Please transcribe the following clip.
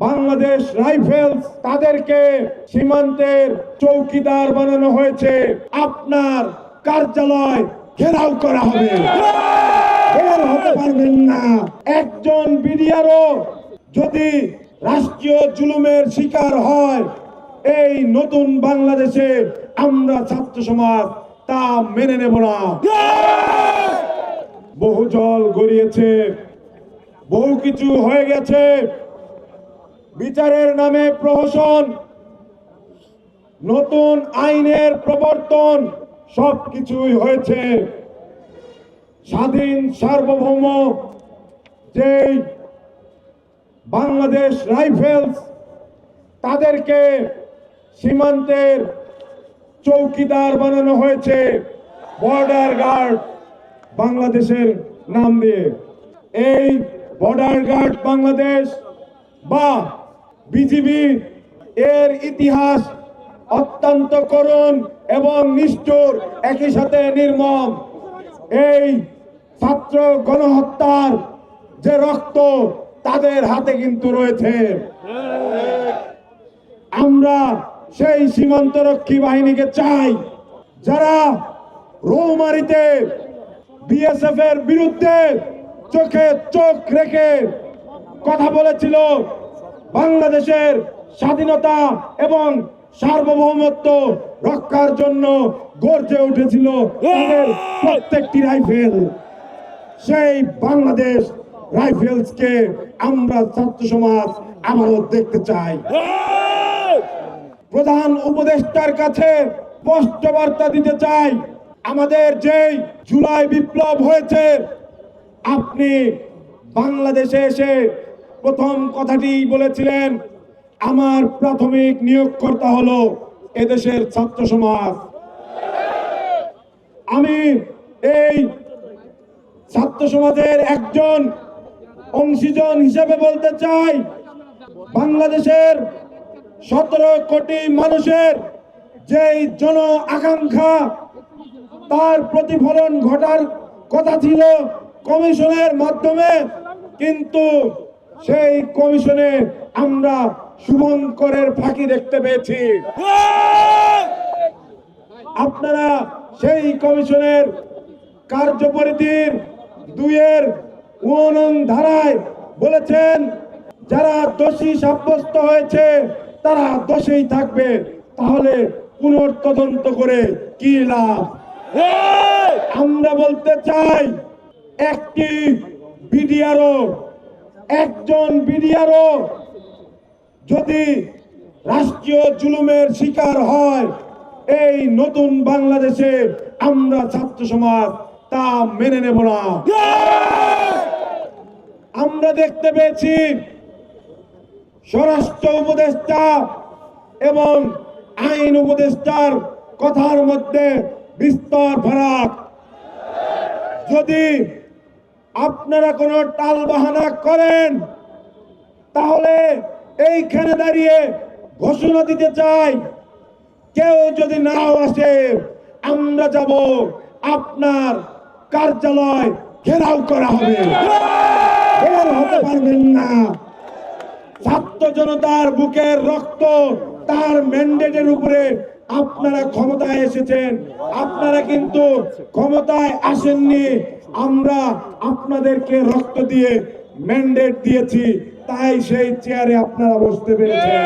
Bangladesh rifles তাদেরকে সীমান্তের চৌকিদার বানানো হয়েছে। আপনার কার্যালয় ঘেরাও করা হবে, বের হতে পারবেন না। একজন বিডিআরও যদি রাষ্ট্রীয় জুলুমের শিকার হয়, এই নতুন বাংলাদেশে আমরা ছাত্র সমাজ তা মেনে নেব না। বহু জল গড়িয়েছে, বহু কিছু হয়ে গেছে। বিচারের নামে প্রহসন, নতুন আইনের প্রবর্তন, সবকিছুই হয়েছে। স্বাধীন সার্বভৌম যেই বাংলাদেশ রাইফেলস তাদেরকে সীমান্তের চৌকিদার বানানো হয়েছে, বর্ডার গার্ড বাংলাদেশের নাম দিয়ে। এই বর্ডার গার্ড বাংলাদেশ বা বিজিবি এর ইতিহাস অত্যন্ত করুণ এবং নিষ্ঠুর, একই সাথে নির্মম। এই ছাত্র গণহত্যার যে রক্ত তাদের হাতে কিন্তু রয়েছে। আমরা সেই সীমান্তরক্ষী বাহিনীকে চাই যারা রৌমারিতে বিএসএফ এর বিরুদ্ধে চোখে চোখ রেখে কথা বলেছিল, বাংলাদেশের স্বাধীনতা এবং সার্বভৌমত্ব রক্ষার জন্য গর্জে উঠেছিল তাদের প্রত্যেকটি রাইফেল। সেই বাংলাদেশ রাইফেলসকে আমরা ছাত্র সমাজ আবারও দেখতে চাই। প্রধান উপদেষ্টার কাছে স্পষ্ট বার্তা দিতে চাই, আমাদের যেই জুলাই বিপ্লব হয়েছে, আপনি বাংলাদেশে এসে প্রথম কথাটি বলেছিলেন, আমার প্রাথমিক নিয়োগকর্তা হলো এদেশের ছাত্র সমাজ। আমি এই ছাত্র সমাজের একজন অংশীজন হিসেবে বলতে চাই, বাংলাদেশের 17 কোটি মানুষের যেই জন আকাঙ্ক্ষা, তার প্রতিফলন ঘটার কথা ছিল কমিশনের মাধ্যমে, কিন্তু সেই কমিশনে আমরা শুভঙ্করের ফাঁকি দেখতে পেয়েছি। আপনারা সেই কমিশনের কার্যপরিধির 2-1 ধারায় বলেছেন, যারা দোষী সাব্যস্ত হয়েছে তারা দোষেই থাকবে, তাহলে পুনর্তদন্ত করে কি লাভ? আমরা বলতে চাই, একটি বিডিআরও, একজন বিডিআরও যদি রাষ্ট্রীয় জুলুমের শিকার হয়, এই নতুন বাংলাদেশে আমরা ছাত্র সমাজ তা মেনে নেব না। আমরা দেখতে পেয়েছি স্বরাষ্ট্র উপদেষ্টা এবং আইন উপদেষ্টার কথার মধ্যে বিস্তর ফারাক। যদি আপনারা কোনো টালবাহানা করেন, তাহলে এইখানে দাঁড়িয়ে ঘোষণা দিতে চাই, কেউ যদি নাও আসে, আমরা যাব, আপনার কার্যালয় ঘেরাও করা হবে, বের হতে পারবেন না। ছাত্র জনতার বুকের রক্ত, তার ম্যান্ডেটের উপরে আপনারা ক্ষমতায় এসেছেন, আপনারা কিন্তু ক্ষমতায় আসেননি। আমরা আপনাদেরকে রক্ত দিয়ে ম্যান্ডেট দিয়েছি, তাই সেই চেয়ারে আপনারা বসতে পেরেছেন।